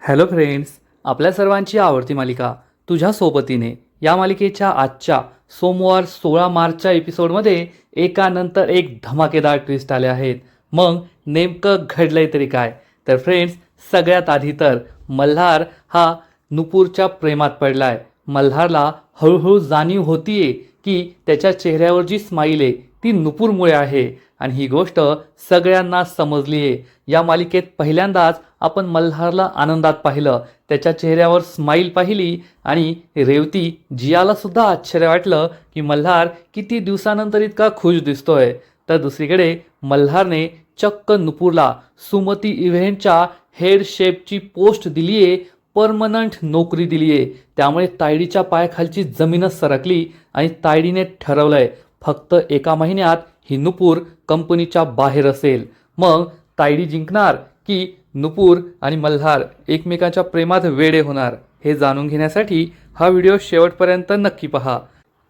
Hello friends, आपल्या सर्वांची आवडती मालिका तुझ्या सोबतीने या मालिकेच्या आजच्या सोमवार 16 मार्चच्या एपिसोडमध्ये एकानंतर एक धमाकेदार ट्विस्ट आले आहेत. मग नेमकं घडलंय तरी काय? तर फ्रेंड्स, सगळ्यात आधी तर मल्हार हा नुपूरच्या प्रेमात पडलाय. मल्हारला हळूहळू जाणीव होतीये की त्याच्या चेहऱ्यावर जी स्माईल आहे ती नुपूरमुळे आहे आणि ही गोष्ट सगळ्यांना समजली आहे. या मालिकेत पहिल्यांदाच आपण मल्हारला आनंदात पाहिलं, त्याच्या चेहऱ्यावर स्माईल पाहिली आणि रेवती जियाला सुद्धा आश्चर्य वाटलं की मल्हार किती दिवसानंतर इतका खुश दिसतोय. तर दुसरीकडे मल्हारने चक्क नुपूरला सुमती इव्हेंटच्या हेड शेफची पोस्ट दिलीये, परमनंट नोकरी दिलीये. त्यामुळे तायडीच्या पायाखालची जमीनच सरकली आणि तायडीने ठरवलंय फक्त एका महिन्यात ही नुपूर कंपनीच्या बाहेर असेल. मग तायडी जिंकणार की नुपूर आणि मल्हार एकमेकांच्या प्रेमात वेडे होणार? हे जाणून घेण्यासाठी हा व्हिडिओ शेवटपर्यंत नक्की पहा.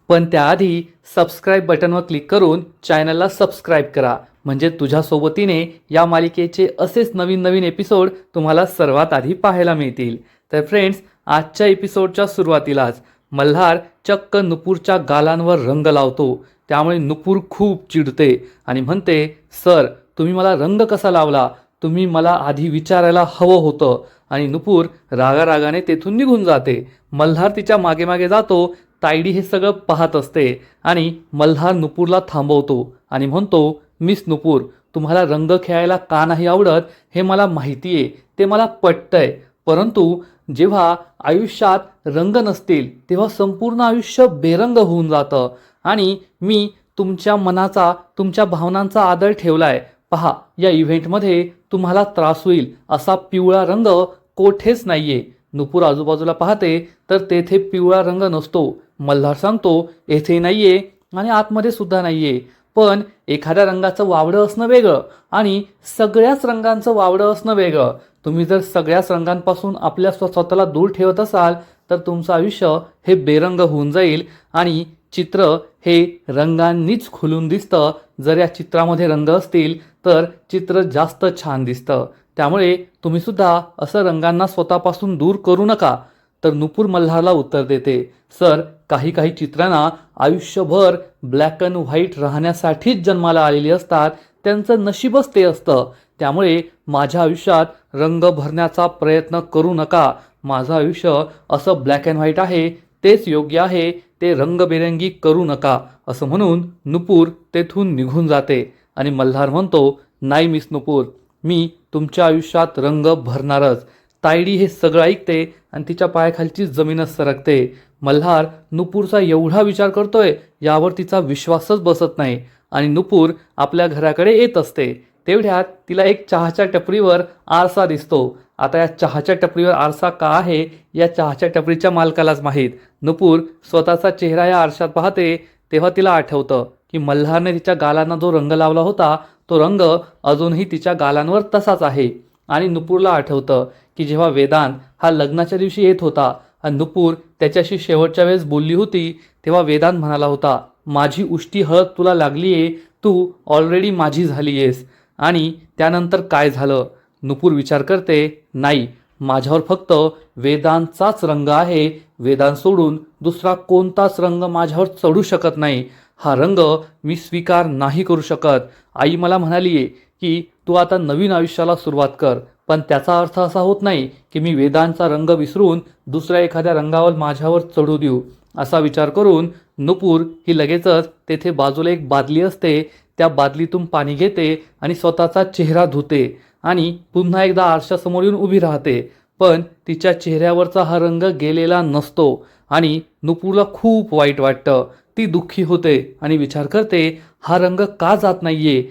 पण त्याआधी सबस्क्राईब बटनवर क्लिक करून चॅनलला सबस्क्राईब करा, म्हणजे तुझ्या सोबतीने या मालिकेचे असेच नवीन नवीन एपिसोड तुम्हाला सर्वात आधी पाहायला मिळतील. तर फ्रेंड्स, आजच्या एपिसोडच्या सुरुवातीलाच मल्हार चक्क नुपूरच्या गालांवर रंग लावतो. त्यामुळे नुपूर खूप चिडते आणि म्हणते, सर तुम्ही मला रंग कसा लावला? तुम्ही मला आधी विचारायला हवं होतं. आणि नुपूर रागारागाने तेथून निघून जाते. मल्हार तिच्या मागे मागे जातो. तायडी हे सगळं पाहत असते आणि मल्हार नुपूरला थांबवतो आणि म्हणतो, मिस नुपूर, तुम्हाला रंग खेळायला का नाही आवडत हे मला माहिती आहे, ते मला पटतंय. परंतु जेव्हा आयुष्यात रंग नसतील तेव्हा संपूर्ण आयुष्य बेरंग होऊन जातं आणि मी तुमच्या मनाचा, तुमच्या भावनांचा आदर ठेवलाय. पहा, या इव्हेंटमध्ये तुम्हाला त्रास होईल असा पिवळा रंग कोठेच नाहीये. नुपूर आजूबाजूला पाहते तर तेथे पिवळा रंग नसतो. मल्हार सांगतो, येथे नाहीये आणि आतमध्ये सुद्धा नाहीये. पण एखाद्या रंगाचं वावडं असणं वेगळं आणि सगळ्याच रंगांचं वावडं असणं वेगळं. तुम्ही जर सगळ्याच रंगांपासून आपल्या स्वतःला दूर ठेवत असाल तर तुमचं आयुष्य हे बेरंग होऊन जाईल आणि चित्र हे रंगांनीच खुलून दिसतं. जर या चित्रामध्ये रंग असतील तर चित्र जास्त छान दिसतं. त्यामुळे तुम्ही सुद्धा असं रंगांना स्वतःपासून दूर करू नका. तर नुपूर मल्हारला उत्तर देते, सर काही काही चित्रांना आयुष्यभर ब्लॅक अँड व्हाईट राहण्यासाठीच जन्माला आलेली असतात, त्यांचं नशीबच ते असतं. त्यामुळे माझ्या आयुष्यात रंग भरण्याचा प्रयत्न करू नका. माझं आयुष्य असं ब्लॅक अँड व्हाईट आहे, तेच योग्य आहे, ते रंगबेरंगी करू नका. असं म्हणून नुपूर तेथून निघून जाते आणि मल्हार म्हणतो, नाही मिस नुपूर, मी तुमच्या आयुष्यात रंग भरणारच. तायडी हे सगळं ऐकते आणि तिच्या पायाखालची जमीनच सरकते. मल्हार नुपूरचा एवढा विचार करतोय यावर तिचा विश्वासच बसत नाही आणि नुपूर आपल्या घराकडे येत असते. तेवढ्यात तिला एक चहाच्या टपरीवर आरसा दिसतो. आता या चहाच्या टपरीवर आरसा का आहे या चहाच्या टपरीच्या मालकालाच माहीत. नुपूर स्वतःचा चेहरा या आरशात पाहते तेव्हा तिला आठवतं की मल्हारने तिच्या गालांना जो रंग लावला होता तो रंग अजूनही तिच्या गालांवर तसाच आहे. आणि नुपूरला आठवतं की जेव्हा वेदांत हा लग्नाच्या दिवशी येत होता आणि नुपूर त्याच्याशी शेवटच्या वेळेस बोलली होती तेव्हा वेदांत म्हणाला होता, माझी उष्टी हळद तुला लागलीये, तू ऑलरेडी माझी झाली आहेस. आणि त्यानंतर काय झालं? नुपूर विचार करते, नाही, माझ्यावर फक्त वेदांतचाच रंग आहे. वेदांत सोडून दुसरा कोणताच रंग माझ्यावर चढू शकत नाही. हा रंग मी स्वीकार नाही करू शकत. आई मला म्हणालीये की तू आता नवीन आयुष्याला सुरुवात कर, पण त्याचा अर्थ असा होत नाही की मी वेदांतचा रंग विसरून दुसऱ्या एखाद्या रंगावर माझ्यावर चढू देऊ. असा विचार करून नुपूर ही लगेचच तेथे बाजूला एक बादली असते त्या बादलीतून पाणी घेते आणि स्वतःचा चेहरा धुते आणि पुन्हा एकदा आरशासमोर येऊन उभी राहते. पण तिच्या चेहऱ्यावरचा हा रंग गेलेला नसतो आणि नुपूरला खूप वाईट वाटतं. ती दुःखी होते आणि विचार करते, हा रंग का जात नाहीये?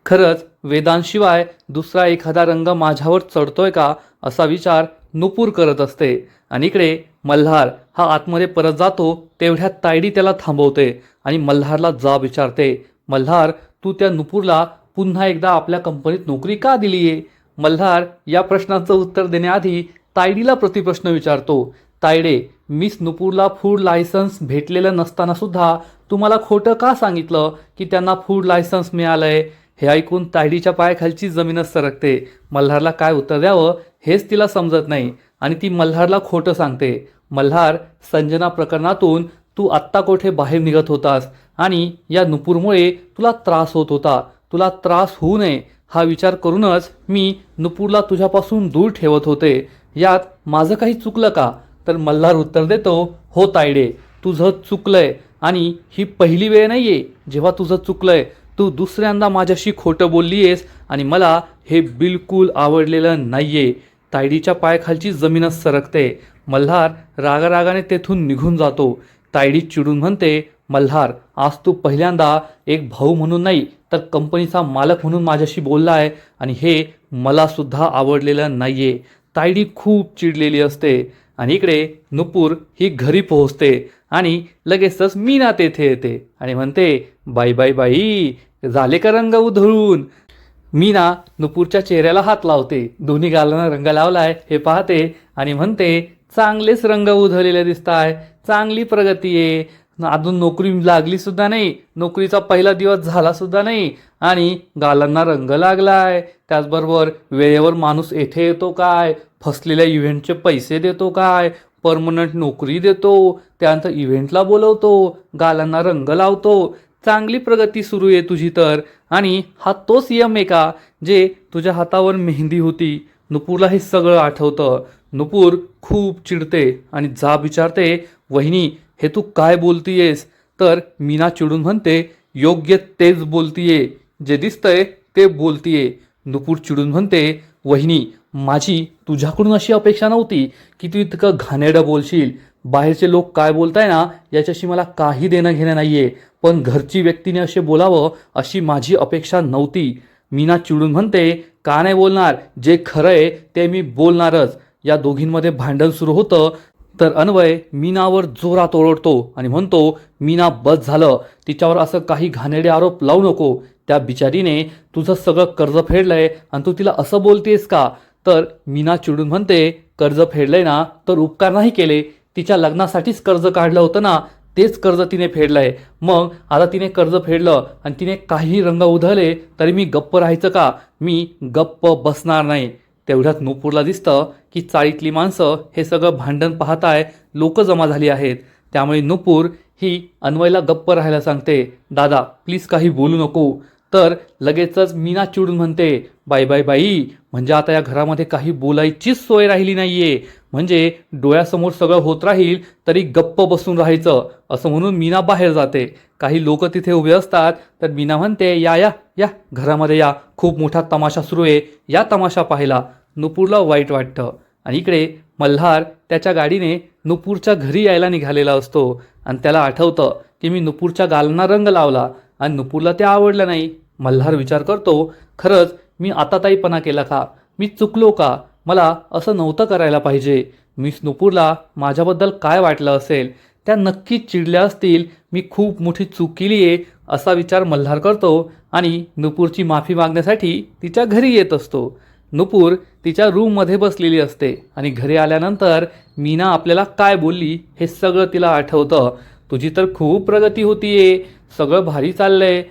खरंच वेदांशिवाय दुसरा एखादा रंग माझ्यावर चढतोय का? असा विचार नुपूर करत असते. आणि इकडे मल्हार हा आतमध्ये परत जातो. तेवढ्यात तायडी त्याला थांबवते आणि मल्हारला जाब विचारते, मल्हार तू त्या नुपूरला पुन्हा एकदा आपल्या कंपनीत नोकरी का दिलीये? मल्हार या प्रश्नाचं उत्तर देण्याआधी तायडीला प्रतिप्रश्न विचारतो, तायडे, मिस नुपूरला फूड लायसन्स भेटलेलं नसताना सुद्धा तुम्हाला खोटं का सांगितलं की त्यांना फूड लायसन्स मिळालंय? हे ऐकून तायडीच्या पायाखालची जमीनच सरकते. मल्हारला काय उत्तर द्यावं हेच तिला समजत नाही. आणि ती मल्हारला खोटं सांगते. मल्हार, संजना प्रकरणातून तू आत्ता कोठे बाहेर निघत होतास आणि या नुपूरमुळे तुला त्रास होत होता. तुला त्रास होऊ नये हा विचार करूनच मी नुपूरला तुझ्यापासून दूर ठेवत होते. यात माझं काही चुकलं का? तर मल्हार उत्तर देतो, हो तायडे, तुझं चुकलंय आणि ही पहिली वेळ नाहीये जेव्हा तुझं चुकलंय. तू दुसऱ्यांदा माझ्याशी खोटं बोलली आहेस आणि मला हे बिलकुल आवडलेलं नाहीये. तायडीच्या पायाखालची जमीनच सरकते. मल्हार रागारागाने तेथून निघून जातो. तायडी चिडून म्हणते, मल्हार, आज तू पहिल्यांदा एक भाऊ म्हणून नाही तर कंपनीचा मालक म्हणून माझ्याशी बोलला आहे आणि हे मला सुद्धा आवडलेलं नाहीये. तायडी खूप चिडलेली असते आणि इकडे नुपूर ही घरी पोहोचते आणि लगेचच मीना तेथे येते आणि म्हणते, बाई बाई बाई, झाले का रंग उधळून? मीना नुपूरच्या चेहऱ्याला हात लावते. दोन्ही गालांना रंग लावलाय हे पाहते आणि म्हणते, चांगलेच रंग उधळलेले दिसत आहे, चांगली प्रगती आहे. अजून नोकरी लागली सुद्धा नाही, नोकरीचा पहिला दिवस झाला सुद्धा नाही आणि गालांना रंग लागलाय. त्याचबरोबर वेळेवर माणूस येथे येतो काय, फसलेल्या इव्हेंटचे पैसे देतो काय, परमनंट नोकरी देतो, त्यानंतर इव्हेंटला बोलवतो, गालांना रंग लावतो. चांगली प्रगती सुरू आहे तुझी तर. आणि हा तोच यम आहे का जे तुझ्या हातावर मेहंदी होती? नुपूरला हे सगळं आठवतं. नुपूर खूप चिडते आणि जाब विचारते, वहिनी, हे तू काय बोलतीयेस? तर मीना चिडून म्हणते, योग्य तेच बोलतीये, जे दिसतंय ते बोलतीये. नुपूर चिडून म्हणते, वहिनी, माझी तुझ्याकडून अशी अपेक्षा नव्हती की तू इतकं घाणेरडं बोलशील. बाहेरचे लोक काय बोलताय ना याच्याशी मला काही देणं घेणं नाहीये, पण घरची व्यक्तीने असे बोलावं अशी माझी अपेक्षा नव्हती. मीना चिडून म्हणते, का नाही बोलणार? जे खरं आहे ते मी बोलणारच. या दोघींमध्ये भांडण सुरू होतं तर अन्वय मीनावर जोरात ओरडतो आणि म्हणतो, मीना, बस झालं. तिच्यावर असं काही घाणेरडे आरोप लावू नको. त्या बिचारीने तुझं सगळं कर्ज फेडलंय आणि तू तिला असं बोलतेस का? तर मीना चिडून म्हणते, कर्ज फेडलंय ना तर उपकार नाही केले. तिच्या लग्नासाठीच कर्ज काढलं होतं ना, तेच कर्ज तिने फेडलंय. मग आता तिने कर्ज फेडलं आणि तिने काही रंग उधळले तरी मी गप्प राहायचं का? मी गप्प बसणार नाही. तेवढ्यात नुपूरला दिसतं की चाळीतली माणसं हे सगळं भांडण पाहताय, लोक जमा झाली आहेत. त्यामुळे नुपूर ही अन्वयला गप्प राहायला सांगते, दादा प्लीज काही बोलू नको. तर लगेचच मीना चिडून म्हणते, बाई बाई बाई, म्हणजे आता या घरामध्ये काही बोलायचीच सोय राहिली नाहीये. म्हणजे डोळ्यासमोर सगळं होत राहील तरी गप्प बसून राहायचं, असं म्हणून मीना बाहेर जाते. काही लोक तिथे उभे असतात तर मीना म्हणते, या या या घरामध्ये या, खूप मोठा तमाशा सुरू आहे, या तमाशा पाहायला. नुपूरला वाईट वाटतं आणि इकडे मल्हार त्याच्या गाडीने नुपूरच्या घरी यायला निघालेला असतो आणि त्याला आठवतं की मी नुपूरच्या गालांना रंग लावला आणि नुपूरला ते आवडलं नाही. मल्हार विचार करतो, खरंच मी आताताईपणा केला का? मी चुकलो का? मला असं नव्हतं करायला पाहिजे. मिस नुपूरला माझ्याबद्दल काय वाटलं असेल? त्या नक्कीच चिडल्या असतील. मी खूप मोठी चूक केली आहे असा विचार मल्हार करतो आणि नुपूरची माफी मागण्यासाठी तिच्या घरी येत असतो. नुपूर तिच्या रूममध्ये बसलेली असते आणि घरी आल्यानंतर मीना आपल्याला काय बोलली हे सगळं तिला आठवतं. तुझी तर खूप प्रगती होतीये, सगळं भारी चाललंय,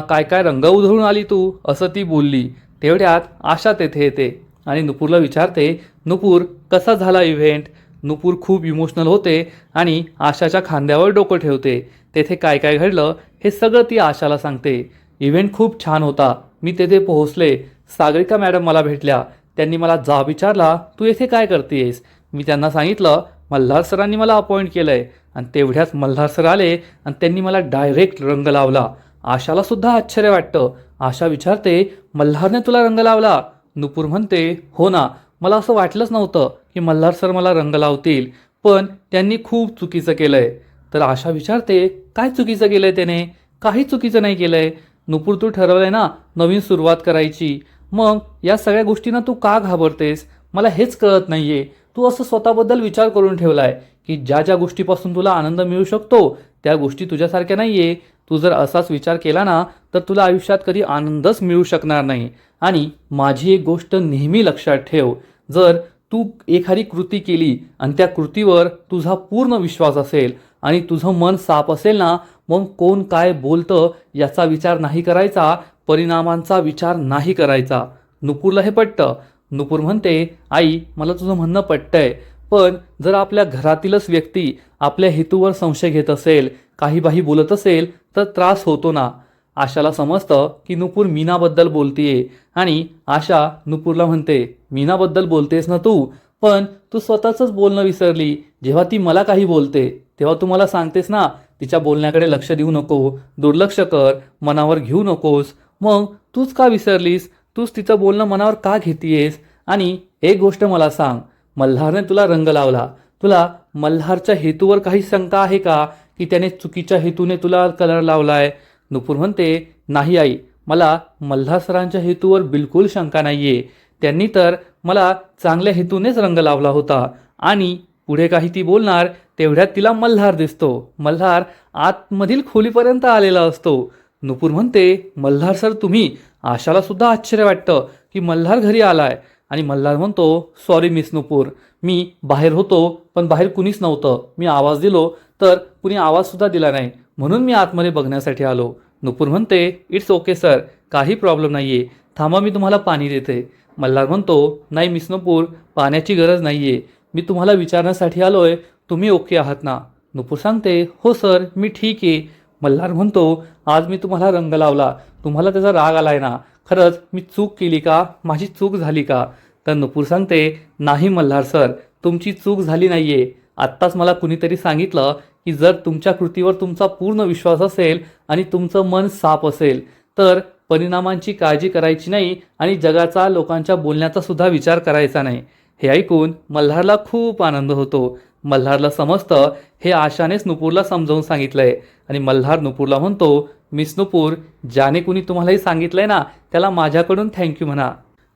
काय काय रंग उधळून आली तू, असं ती बोलली. तेवढ्यात आशा तेथे येते आणि नुपूरला विचारते, नुपूर कसा झाला इव्हेंट? नुपूर खूप इमोशनल होते आणि आशाच्या खांद्यावर डोकं ठेवते. तेथे काय काय घडलं हे सगळं ती आशाला सांगते. इव्हेंट खूप छान होता, मी तेथे पोहोचले. सागरिका मॅडम मला भेटल्या. त्यांनी मला जाब विचारला, तू येथे काय करतेस? मी त्यांना सांगितलं, मल्हार सरांनी मला अपॉइंट केलंय. आणि तेवढ्याच मल्हार सर आले आणि त्यांनी मला डायरेक्ट रंग लावला. आशाला सुद्धा आश्चर्य वाटतं. आशा विचारते, मल्हारने तुला रंग लावला? नुपूर म्हणते, हो ना, मला असं वाटलंच नव्हतं की मल्हार सर मला रंग लावतील, पण त्यांनी खूप चुकीचं केलंय. तर आशा विचारते, काय चुकीचं केलंय त्याने? काही चुकीचं नाही केलंय. नुपूर, तू ठरवलंय ना नवीन सुरुवात करायची, मग या सगळ्या गोष्टींना तू का घाबरतेस? मला हेच कळत नाहीये. तू असं स्वतःबद्दल विचार करून ठेवलाय की ज्या ज्या गोष्टीपासून तुला आनंद मिळू शकतो त्या गोष्टी तुझ्यासारख्या नाहीये. तू जर असाच विचार केला ना तर तुला आयुष्यात कधी आनंदच मिळू शकणार नाही. आणि माझी एक गोष्ट नेहमी लक्षात ठेव, जर तू एखादी कृती केली आणि त्या कृतीवर तुझा पूर्ण विश्वास असेल आणि तुझं मन साफ असेल ना, मग कोण काय बोलतं याचा विचार नाही करायचा, परिणामांचा विचार नाही करायचा. नुपूरला हे पटतं. नुपूर म्हणते, आई मला तुझं म्हणणं पटतंय, पण जर आपल्या घरातीलच व्यक्ती आपल्या हेतूवर संशय घेत असेल, काही बाही बोलत असेल तर त्रास होतो ना. आशाला समजतं की नुपूर मीनाबद्दल बोलतीये आणि आशा नुपूरला म्हणते, मीनाबद्दल बोलतेस ना तू, पण तू स्वतःच बोलणं विसरली. जेव्हा ती मला काही बोलते तेव्हा तू मला सांगतेस ना तिच्या बोलण्याकडे लक्ष देऊ नको, दुर्लक्ष कर, मनावर घेऊ नकोस. मग तूच का विसरलीस? तूच तिचं बोलणं मनावर का घेतीयेस? आणि एक गोष्ट मला सांग, मल्हारने तुला रंग लावला, तुला मल्हारच्या हेतूवर काही शंका आहे का की त्याने चुकीच्या हेतूने तुला कलर लावलाय? नुपूर म्हणते, नाही आई, मला मल्हार सरांच्या हेतूवर बिलकुल शंका नाहीये. त्यांनी तर मला चांगल्या हेतूनेच रंग लावला होता. आणि पुढे काही ती बोलणार तेवढ्यात तिला मल्हार दिसतो. मल्हार आतमधील खोलीपर्यंत आलेला असतो. नुपूर म्हणते, मल्हार सर तुम्ही? आशाला सुद्धा आश्चर्य वाटतं की मल्हार घरी आलाय. आणि मल्हार म्हणतो, सॉरी मिस नुपूर, मी बाहेर होतो पण बाहेर कुणीच नव्हतं. मी आवाज दिलो तर कुणी आवाजसुद्धा दिला नाही, म्हणून मी आतमध्ये बघण्यासाठी आलो. नुपूर म्हणते, इट्स ओके सर, काही प्रॉब्लेम नाही आहे, थांबा मी तुम्हाला पाणी देते. मल्हार म्हणतो, नाही मिस नुपूर, पाण्याची गरज नाही आहे, मी तुम्हाला विचारण्यासाठी आलोय, तुम्ही ओके आहात ना? नुपूर सांगते, हो सर मी ठीक आहे. मल्हार म्हणतो, आज मी तुम्हाला रंग लावला, तुम्हाला त्याचा राग आलाय ना? खरंच मी चूक केली का? माझी चूक झाली का? तर नुपूर सांगते, नाही मल्हार सर, तुमची चूक झाली नाहीये. आत्ताच मला कुणीतरी सांगितलं की जर तुमच्या कृतीवर तुमचा पूर्ण विश्वास असेल आणि तुमचं मन साफ असेल तर परिणामांची काळजी करायची नाही आणि जगाचा, लोकांच्या बोलण्याचा सुद्धा विचार करायचा नाही. हे ऐकून मल्हारला खूप आनंद होतो. मल्हारला समजतं हे आशानेच नुपूरला समजावून सांगितलंय. आणि मल्हार नुपूरला म्हणतो, मिस नुपूर, ज्याने कुणी तुम्हालाही सांगितलंय ना त्याला माझ्याकडून थँक्यू म्हणा.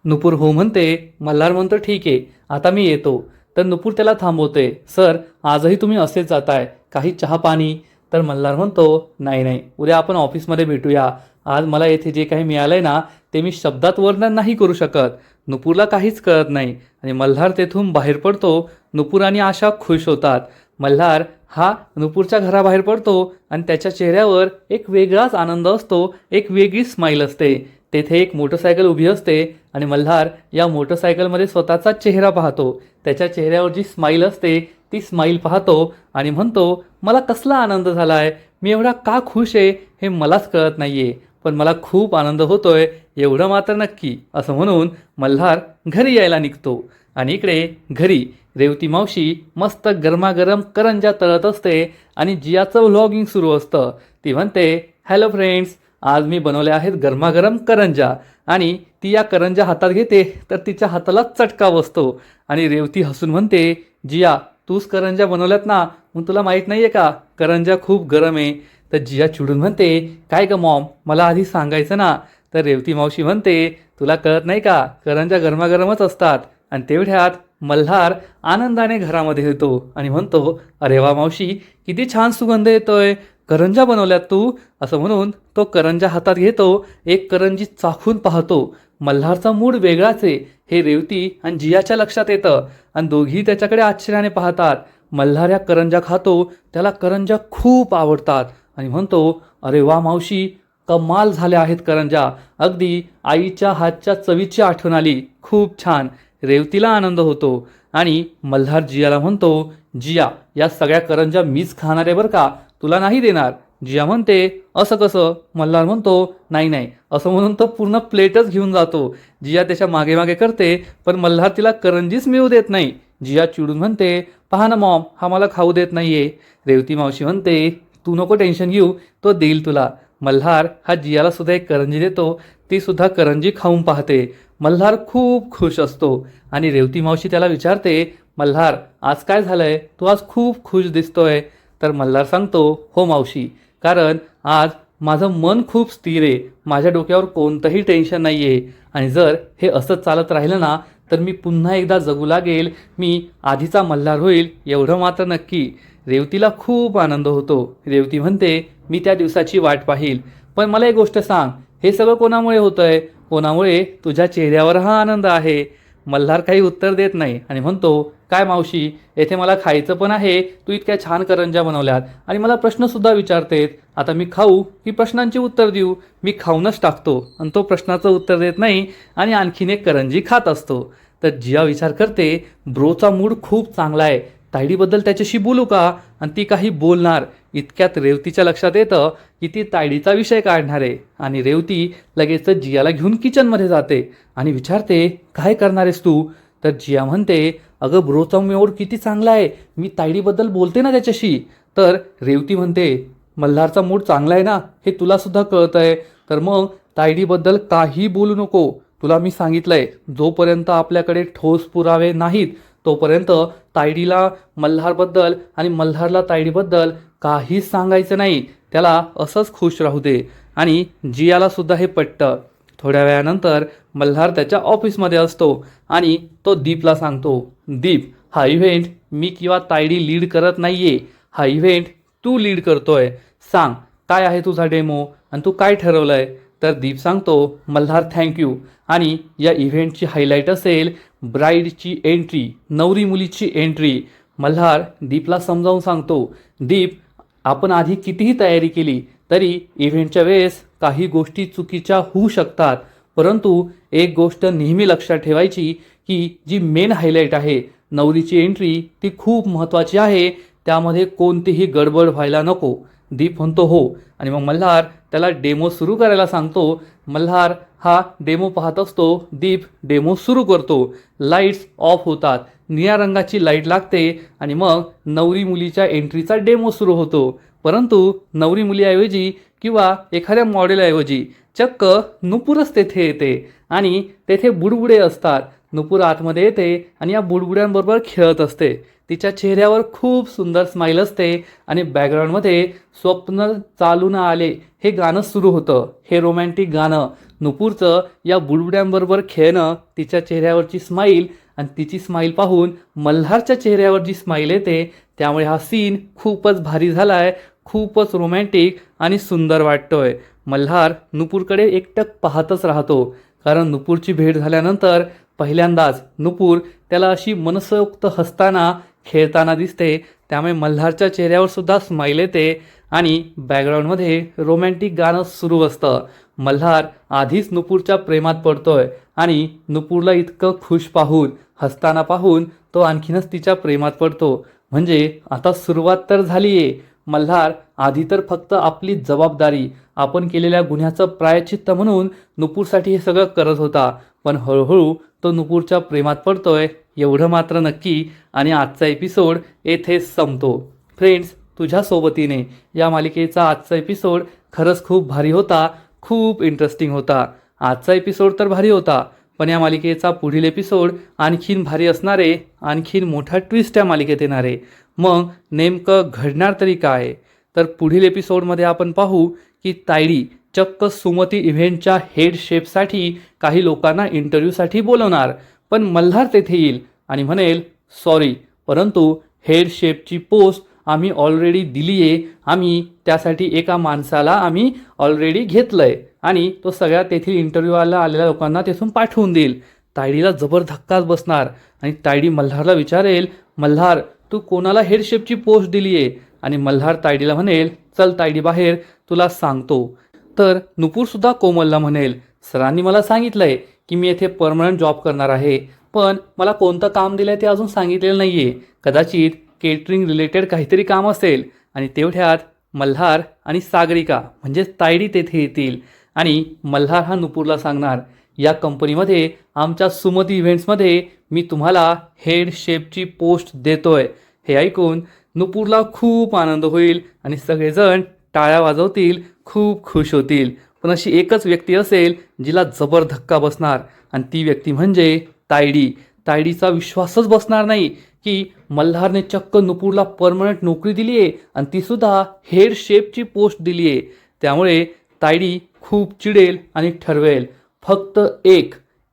नुपूर हो म्हणते. मल्हार म्हणतो, ठीक आहे, आता मी येतो. तर नुपूर त्याला थांबवते, सर आजही तुम्ही असेच जाताय, काही चहा पाणी? तर मल्हार म्हणतो, नाही नाही, उद्या आपण ऑफिसमध्ये भेटूया, आज मला येथे जे काही मिळालंय ना ते मी शब्दात वर्णन नाही करू शकत. नुपूरला काहीच कळत नाही आणि मल्हार तेथून बाहेर पडतो. नुपूर आणि आशा खुश होतात. मल्हार हा नुपूरच्या घराबाहेर पडतो आणि त्याच्या चेहऱ्यावर एक वेगळाच आनंद असतो, एक वेगळी स्माईल असते. तेथे एक मोटरसायकल उभी असते आणि मल्हार या मोटरसायकलमध्ये स्वतःचा चेहरा पाहतो. त्याच्या चेहऱ्यावर जी स्माईल असते ती स्माईल पाहतो आणि म्हणतो, मला कसला आनंद झालाय, मी एवढा का खुश आहे हे मलाच कळत नाहीये, पण मला खूप आनंद होतोय एवढं मात्र नक्की. असं म्हणून मल्हार घरी यायला निघतो. आणि इकडे घरी रेवती मावशी मस्त गरमागरम करंजा तळत असते आणि जियाचं व्लॉगिंग सुरू असतं. ती म्हणते, हॅलो फ्रेंड्स, आज मी बनवले आहेत गरमागरम करंजा. आणि ती या करंजा हातात घेते तर तिच्या हाताला चटका बसतो. आणि रेवती हसून म्हणते, जिया तूच करंजा बनवल्यात ना, मग तुला माहीत नाही आहे का करंजा खूप गरम आहे? तर जिया चिडून म्हणते, काय ग मॉम, मला आधी सांगायचं ना. तर रेवती मावशी म्हणते, तुला कळत नाही का, करंजा गरमागरमच असतात. आणि तेवढ्यात मल्हार आनंदाने घरामध्ये येतो आणि म्हणतो, अरे वा मावशी, किती छान सुगंध येतोय, करंजा बनवल्यात तू? असं म्हणून तो करंजा हातात घेतो, एक करंजी चाखून पाहतो. मल्हारचा मूड वेगळाच आहे हे रेवती आणि जियाच्या लक्षात येतं आणि दोघी त्याच्याकडे आश्चर्याने पाहतात. मल्हार या करंजा खातो, त्याला करंजा खूप आवडतात आणि म्हणतो, अरे वा मावशी, कमाल झाल्या आहेत करंजा, अगदी आईच्या हातच्या चवीची आठवण आली, खूप छान. रेवतीला आनंद होतो आणि मल्हार जियाला म्हणतो, जिया या सगळ्या करंजा मीच खाणार आहे बरं का, तुला नाही देणार. जिया म्हणते, असं कसं? मल्हार म्हणतो, नाही नाही, असं म्हणून तो पूर्ण प्लेटच घेऊन जातो. जिया त्याच्या मागे मागे करते पण मल्हार तिला करंजीच मिळू देत नाही. जिया चिडून म्हणते, पहा ना मॉम, हा मला खाऊ देत नाहीये. रेवती मावशी म्हणते, तू नको टेन्शन घेऊ, तो देईल तुला. मल्हार हा जियाला सुद्धा एक करंजी देतो, ती सुद्धा करंजी खाऊन पाहते. मल्हार खूप खुश असतो आणि रेवती मावशी त्याला विचारते, मल्हार आज काय झालंय, तू आज खूप खुश दिसतोय? तर मल्हार सांगतो, हो मावशी, कारण आज माझं मन खूप स्थिर आहे, माझ्या डोक्यावर कोणतंही टेन्शन नाही आहे आणि जर हे असंच चालत राहिलं ना तर मी पुन्हा एकदा जगू लागेल, मी आधीचा मल्हार होईल एवढं मात्र नक्की. रेवतीला खूप आनंद होतो. रेवती म्हणते, मी त्या दिवसाची वाट पाहील. पण मला एक गोष्ट सांग, हे सगळं कोणामुळे होतंय? कोणामुळे? तुझ्या चेहऱ्यावर हा आनंद आहे. मल्हार काही उत्तर देत नाही आणि म्हणतो, काय मावशी, येथे मला खायचं पण आहे, तू इतक्या छान करंजा बनवल्यात आणि मला प्रश्नसुद्धा विचारतेत, आता मी खाऊ की प्रश्नांची उत्तर देऊ? मी खाऊनच टाकतो आणि तो प्रश्नाचं उत्तर देत नाही आणि आणखीन एक करंजी खात असतो. तर जिया विचार करते, ब्रोचा मूड खूप चांगला आहे, तायडीबद्दल त्याच्याशी बोलू का? आणि ती काही बोलणार इतक्यात रेवतीच्या लक्षात येतं की ती तायडीचा विषय काढणार आहे. आणि रेवती लगेचच जियाला घेऊन किचनमध्ये जाते आणि विचारते, काय करणार आहेस तू? तर जिया म्हणते, अगं ब्रोचा मूड किती चांगला आहे, मी तायडीबद्दल बोलते ना त्याच्याशी. तर रेवती म्हणते, मल्हारचा मूड चांगला आहे ना, हे तुला सुद्धा कळतं आहे, तर मग तायडीबद्दल काही बोलू नको. तुला मी सांगितलंय, जोपर्यंत आपल्याकडे ठोस पुरावे नाहीत तोपर्यंत तायडीला मल्हारबद्दल आणि मल्हारला तायडीबद्दल काहीच सांगायचं नाही. त्याला असंच खुश राहू दे. आणि जियाला सुद्धा हे पटतं. थोड्या वेळानंतर मल्हार त्याच्या ऑफिसमध्ये असतो आणि तो दीपला सांगतो, दीप, हा इव्हेंट मी किंवा तायडी लीड करत नाहीये, हा इव्हेंट तू लीड करतोय. सांग, काय आहे तुझा डेमो आणि तू काय ठरवलंय? तर दीप सांगतो, मल्हार थँक्यू. आणि या इव्हेंटची हायलाईट असेल ब्राईडची एंट्री, नवरी मुलीची एंट्री. मल्हार दीपला समजावून सांगतो, दीप, आपण आधी कितीही तयारी केली तरी इव्हेंटच्या वेळेस काही गोष्टी चुकीच्या होऊ शकतात, परंतु एक गोष्ट नेहमी लक्षात ठेवायची की जी मेन हायलाईट आहे, नवरीची एंट्री, ती खूप महत्त्वाची आहे, त्यामध्ये कोणतीही गडबड व्हायला नको. दीप म्हणतो हो. आणि मग मल्हार त्याला डेमो सुरू करायला सांगतो. मल्हार हा डेमो पाहत असतो. दीप डेमो सुरू करतो. लाईट्स ऑफ होतात, निळ्या रंगाची लाईट लागते आणि मग नवरी मुलीच्या एंट्रीचा डेमो सुरू होतो. परंतु नवरी मुलीऐवजी किंवा एखाद्या मॉडेलऐवजी चक्क नुपूरच तेथे येते आणि तेथे बुडबुडे असतात. नुपूर आतमध्ये येते आणि या बुडबुड्यांबरोबर खेळत असते. तिच्या चेहऱ्यावर खूप सुंदर स्माईल असते आणि बॅकग्राऊंडमध्ये स्वप्न चालून आले हे गाणं सुरू होतं. हे रोमॅन्टिक गाणं, नुपूरचं या बुडबुड्यांबरोबर खेळणं, तिच्या चेहऱ्यावरची स्माईल आणि तिची स्माईल पाहून मल्हारच्या चेहऱ्यावर जी स्माईल येते, त्यामुळे हा सीन खूपच भारी झाला आहे, खूपच रोमॅन्टिक आणि सुंदर वाटतोय. मल्हार नुपूरकडे एकटक पाहतच राहतो, कारण नुपूरची भेट झाल्यानंतर पहिल्यांदाच नुपूर त्याला अशी मनसोक्त हसताना खेळताना दिसते. त्यामुळे मल्हारच्या चेहऱ्यावर सुद्धा स्माईल येते आणि बॅकग्राऊंडमध्ये रोमॅन्टिक गाणं सुरू असतं. मल्हार आधीच नुपूरच्या प्रेमात पडतोय आणि नुपूरला इतकं खुश पाहून, हसताना पाहून तो आणखीनच तिच्या प्रेमात पडतो. म्हणजे आता सुरुवात तर झाली आहे. मल्हार आधी तर फक्त आपली जबाबदारी, आपण केलेल्या गुन्ह्याचं प्रायश्चित्त म्हणून नुपूरसाठी हे सगळं करत होता, पण हळूहळू तो नुपूरच्या प्रेमात पडतोय एवढं मात्र नक्की. आणि आजचा एपिसोड येथेच संपतो. फ्रेंड्स, तुझ्या सोबतीने या मालिकेचा आजचा एपिसोड खरंच खूप भारी होता, खूप इंटरेस्टिंग होता. आजचा एपिसोड तर भारी होता, पण या मालिकेचा पुढील एपिसोड आणखीन भारी असणार आहे. आणखीन मोठा ट्विस्ट या मालिकेत येणार आहे. मग नेमकं घडणार तरी काय? तर पुढील एपिसोडमध्ये आपण पाहू की तायडी चक्क सुमती इव्हेंटच्या हेड शेफसाठी काही लोकांना इंटरव्ह्यूसाठी बोलवणार, पण मल्हार तेथे येईल आणि म्हणेल, सॉरी, परंतु हेड शेफची पोस्ट आम्ही ऑलरेडी दिली आहे, आम्ही त्यासाठी एका माणसाला आम्ही ऑलरेडी घेतलं आहे आणि तो सगळ्या तेथील इंटरव्ह्यूला आलेल्या लोकांना तेथून पाठवून देईल. तायडीला जबर धक्काच बसणार आणि तायडी मल्हारला विचारेल, मल्हार, तू कोणाला हेड शेफची पोस्ट दिली आहे? आणि मल्हार तायडीला म्हणेल, चल तायडी बाहेर, तुला सांगतो. तर नुपूरसुद्धा कोमलला म्हणेल, सरांनी मला सांगितलंय की मी येथे परमनंट जॉब करणार आहे, पण मला कोणतं काम दिलं आहे ते अजून सांगितलेलं नाही आहे. कदाचित केटरिंग रिलेटेड काहीतरी काम असेल. आणि तेवढ्यात मल्हार आणि सागरिका म्हणजेच तायडी तेथे येतील आणि मल्हार हा नुपूरला सांगणार, या कंपनीमध्ये आमच्या सुमती इव्हेंट्समध्ये मी तुम्हाला हेड शेफची पोस्ट देतोय. हे ऐकून नुपूरला खूप आनंद होईल आणि सगळेजण टाळ्या वाजवतील, खूप खुश होतील. पण अशी एकच व्यक्ती असेल जिला जबर धक्का बसणार आणि ती व्यक्ती म्हणजे तायडी. तायडीचा विश्वासच बसणार नाही की मल्हारने चक्क नुपूरला परमनंट नोकरी दिली आहे आणि तीसुद्धा हेड शेफची पोस्ट दिली आहे. त्यामुळे तायडी खूप चिडेल आणि ठरवेल, फक्त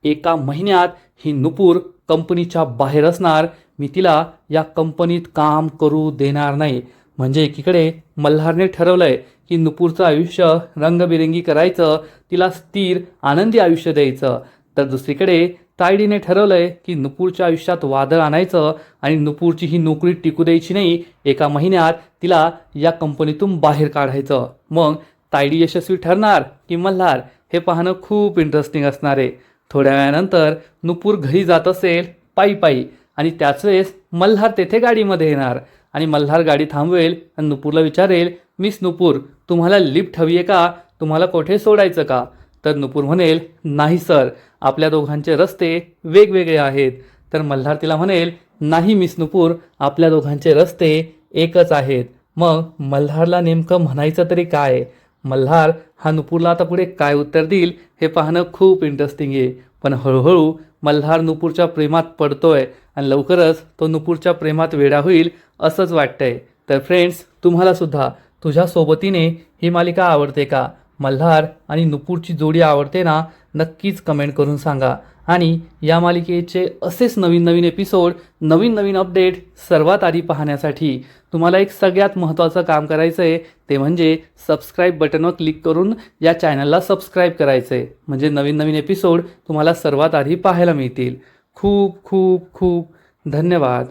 एका महिन्यात ही नुपूर कंपनीच्या बाहेर असणार, मी तिला या कंपनीत काम करू देणार नाही. म्हणजे एकीकडे मल्हारने ठरवलंय की नुपूरचं आयुष्य रंगबिरंगी करायचं, तिला स्थिर आनंदी आयुष्य द्यायचं, तर दुसरीकडे तायडीने ठरवलंय की नुपूरच्या आयुष्यात वादळ आणायचं आणि नुपूरची ही नोकरी टिकू द्यायची नाही, एका महिन्यात तिला या कंपनीतून बाहेर काढायचं. मग तायडी यशस्वी ठरणार की मल्हार, हे पाहणं खूप इंटरेस्टिंग असणार आहे. थोड्या वेळानंतर नुपूर घरी जात असेल पायी पायी आणि त्याच वेळेस मल्हार तेथे गाडीमध्ये येणार आणि मल्हार गाडी थांबवेल आणि नुपूरला विचारेल, मिस नुपूर, तुम्हाला लिफ्ट हवी आहे का? तुम्हाला कोठे सोडायचं का? तर नुपूर म्हणेल, नाही सर, आपल्या दोघांचे रस्ते वेगवेगळे आहेत. तर मल्हार तिला म्हणेल, नाही मिस नुपूर, आपल्या दोघांचे रस्ते एकच आहेत. मग मल्हारला नेमकं म्हणायचं तरी काय? मल्हार हा नुपूरला आता पुढे काय उत्तर देईल हे पाहणं खूप इंटरेस्टिंग आहे. पण हळूहळू मल्हार नुपूरच्या प्रेमात पडतोय आणि लवकरच तो नुपूरच्या प्रेमात वेडा होईल असंच वाटतंय. तर फ्रेंड्स, तुम्हाला सुद्धा तुझ्या सोबतीने ही मालिका आवडते का? मल्हार आणि नुपूरची जोडी आवडते ना? नक्कीच कमेंट करून सांगा. आणि या मालिकेचे असेच नवीन नवीन एपिसोड, नवीन नवीन अपडेट सर्वात आधी पाहण्यासाठी तुम्हाला एक सगळ्यात महत्त्वाचं काम करायचं आहे, ते म्हणजे सबस्क्राईब बटनवर क्लिक करून या चॅनलला सबस्क्राईब करायचं आहे. म्हणजे नवीन नवीन एपिसोड तुम्हाला सर्वात आधी पाहायला मिळतील. खूप खूप खूप धन्यवाद.